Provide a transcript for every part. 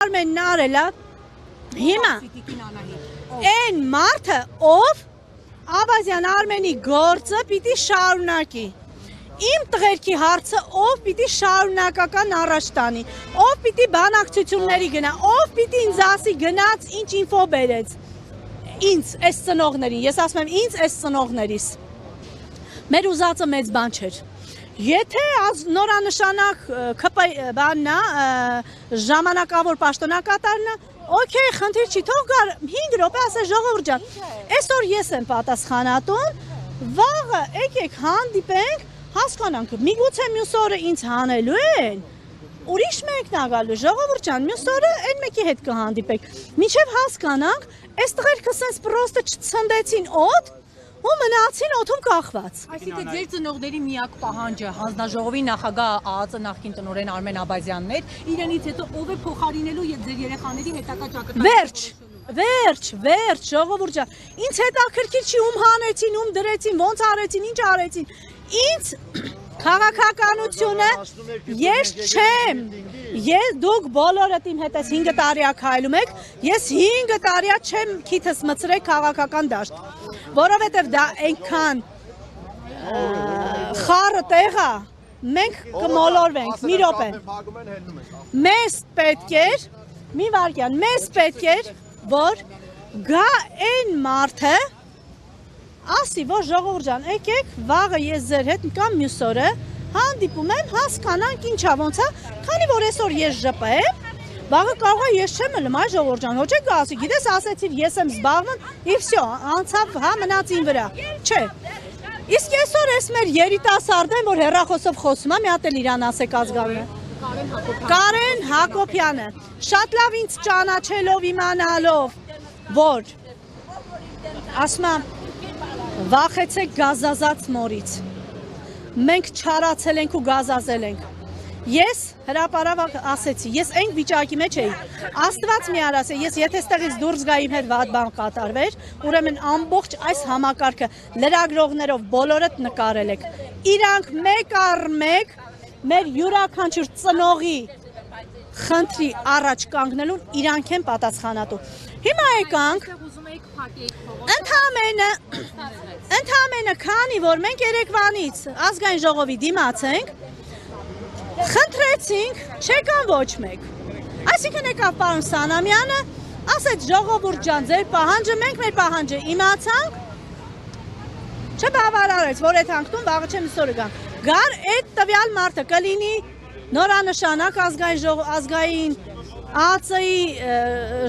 Armenն արելա հիմա այն մարդը ով Ավազյան Արմենի գործը պիտի շարունակի իմ տղերքի հարցը ով պիտի շարունակական առաջ տանի ով պիտի բանակցությունների գնա ով պիտի ինձ ասի գնաց ինչ ինֆո բերեց ինձ այս ծնողներին ես ասում եմ ինձ այս ծնողներիս մեր ուզածը մեծ բան չէր Եթե նորանշանակ բաննա, ժամանակավոր պաշտոնակատարնա, օքեյ, խնդիր չի, թող գար 5 րոպե ասել ժողովուրդ ջան, այսօր ես եմ պատասխանատուն, վաղը եկեք հանդիպենք, հասկանանք, միգուցե մյուս օրը ինձ հանելու են, ուրիշ մեկն ա գալու, ժողովուրդ ջան, մյուս օրը այն մեկի հետ կհանդիպեք, մինչև հասկանանք, այս տղերքը սենց պրոստը չցնդեցին օդ, ու մնացին օդում կախված։ Այսինքն ձեր ծնողների միակ պահանջը հանձնաժողովի նախագահ ԱԱԾ նախկին տնօրեն Արմեն Աբազյանն էր, իրենից հետո ով է փոխարինելու եւ ձեր երեխաների հետագա ճակատագրությունը։ Վերջ, ժողովուրդ ջան, ինձ հետաքրքիր չի ում հանեցին, ում դրեցին, ոնց արեցին, ինչ արեցին։ Ինձ քաղաքականությունը ես չեմ։ Ես դուք բոլորդ իմ հետ ես 5 տարի քայլում եք, ես 5 տարի չեմ քիթս մցրել քաղաքական դաշտ։ Որովհետև դա այնքան խառը տեղ է, մենք կմոլորվենք, մի րոպե։ Մեզ պետք էր, մի վայրկյան, մեզ պետք էր, որ գա այն մարդը, ասի, որ ժողովուրդ ջան, եկեք, վաղը ես ձեր հետ կամ մյուս օրը հանդիպում եմ, հասկանանք ինչա ոնց է, քանի որ այսօր ես ԺՊ-եմ, Վաղը կարող է ես չեմ ըլում, այ ժողովուրդ ջան, ոչ եք ասի, գիտես ասեցիր ես եմ զբաղվում, և վсё, անցավ հա մնաց ին վրա, չէ։ Իսկ այսօր ես մեր երիտասարդն որ հեռախոսով խոսում է, մի հատ էլ իրան ասեք ազգանունը։ Կարեն Հակոբյանը, շատ լավ ինձ ճանաչելով իմանալով, որ ասում եմ, վախեցեք գազազած մորից, մենք չարացել ենք ու գազազել ենք։ Ես հրապարակ ասեցի, ես այն վիճակի մեջ էի, Աստված մի արասե, ես եթե ստեղից դուրս գայի իմ հետ վատ բան կատարվեր, ուրեմն ամբողջ այս համակարգը լրագրողներով բոլորդ նկարել եք, իրանք մեկ առ մեկ մեր յուրաքանչյուր ծնողի խնդրի առաջ կանգնելուն իրանք են պատասխանատու։ Հիմա եկանք, ընդամենը քանի որ մենք երեկվանից ազգային ժողովի դիմացենք, Խնդրեցինք, չեկան ոչ մեկ։ Այսինքն եկավ պարոն Սանամյանը, ասեց ժողովուրդ ջան, ձեր պահանջը, մենք մեր պահանջը իմացանք, չբավարարեց, որ այդ հանգտում վաղը չեմ իսօրը գան։ Գար այդ տվյալ մարդը կլինի նորանշանակ ազգային ԱԱԾ-ի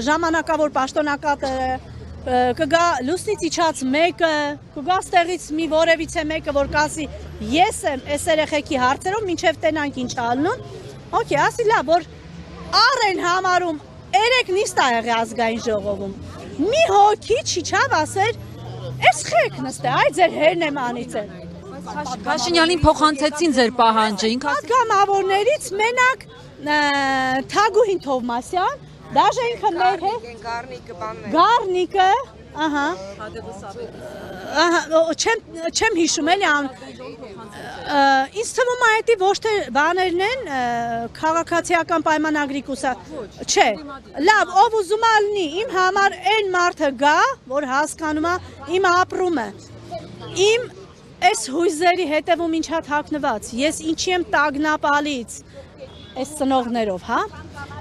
ժամանակավոր պաշտոնակատերը, կգա լուսնից իջած մեկը, կգա ստեղից մի որևիցե մեկը, որ կասի ես եմ այս երեխեքի հարցերով մինչև տենանք ինչ ալնում, օքեյ, ասի լավ, որ առ են համարում 3 նիստ ա եղել ազգային ժողովում, մի հոգի չիջավ ասեր, այս խեք նստե, այ ձեր հերն եմ անիծել։ Փաշինյանին փոխանցեցին ձեր պահանջը, պատգամավորներից մենակ Թագուհին Թովմասյան, Դաժե ինքը մեր հետ, Գառնիկը, չեմ հիշում էլի, ինձ թվում է էդի ոչ թե բաներն են, քաղաքացիական պայմանագրի կուսա, չէ, լավ, ով ուզում է լինի, իմ համար այն մարդը գա, որ հասկանում է իմ ապրումը, իմ այս հույզերի հետևում ինչ հատ հագնված, ես ինչի եմ տագնապալից, այս ծնողներով, հա,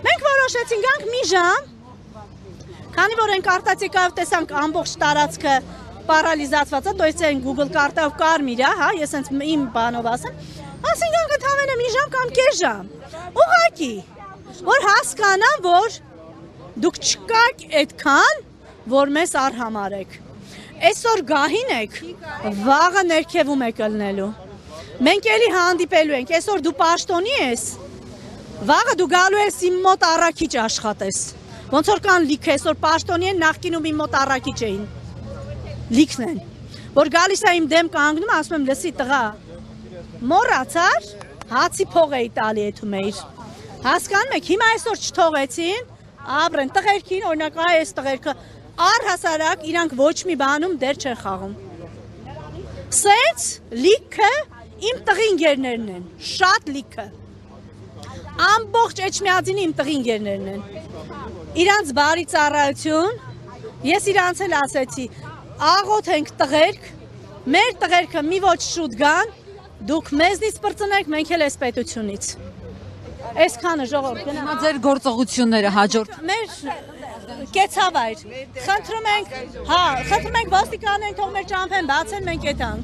մենք որոշեցին գանք մի ժամ, քանի որ ենք արտացիկայով տեսանք ամբողջ տարածքը պարալիզացված է, տոյց են Google կարտով կարմիր է, հա, ես հենց իմ բանով ասեմ, ասին գանք ընդհանրապես մի ժամ կամ կես ժամ, ուղղակի, որ հասկանամ, որ դուք չկաք այդքան, որ մեզ արհամարեք, այսօր գահին եք, վաղը ներքևում եք ըլնելու, մենք էլի հանդիպելու ենք, այսօր դու պաշտոնի ես, Վաղը դու գալու ես իմ մոտ առաքիչ աշխատես, ոնց որ կան լիքը, այսօր պաշտոնի են նախկինում իմ մոտ առաքիչ էին, լիքն են, որ գալիս է իմ դեմ կանգնում, ասում եմ լսի տղա, մոռացար, հացի փող էի տալի էթում էիր, հասկանում եք, հիմա այսօր չթողեցին, ապրեն տղերքին, օրինակ այս տղերքը, առհասարակ իրանք ոչ մի բանում դեր չեն խաղում, սենց լիքը իմ տղի ընկերներն են, շատ լիքը, ամբողջ Էջմիածինի իմ տղի ընկերներն են։ Իրանց բարի ծառայություն, ես իրանց էլ ասեցի, աղոթ ենք տղերք, մեր տղերքը մի ոչ շուտ գան, դուք մեզնից պրծնեք, մենք էլ էս պետությունից։ Այսքանը ժողովուրդ գնա։ Հիմա ձեր գործողությունները հաջորդ Մեր կեցավայր, խնդրում ենք ոստիկանեն թող մեր ճամփեն բացեն, մենք եթանք։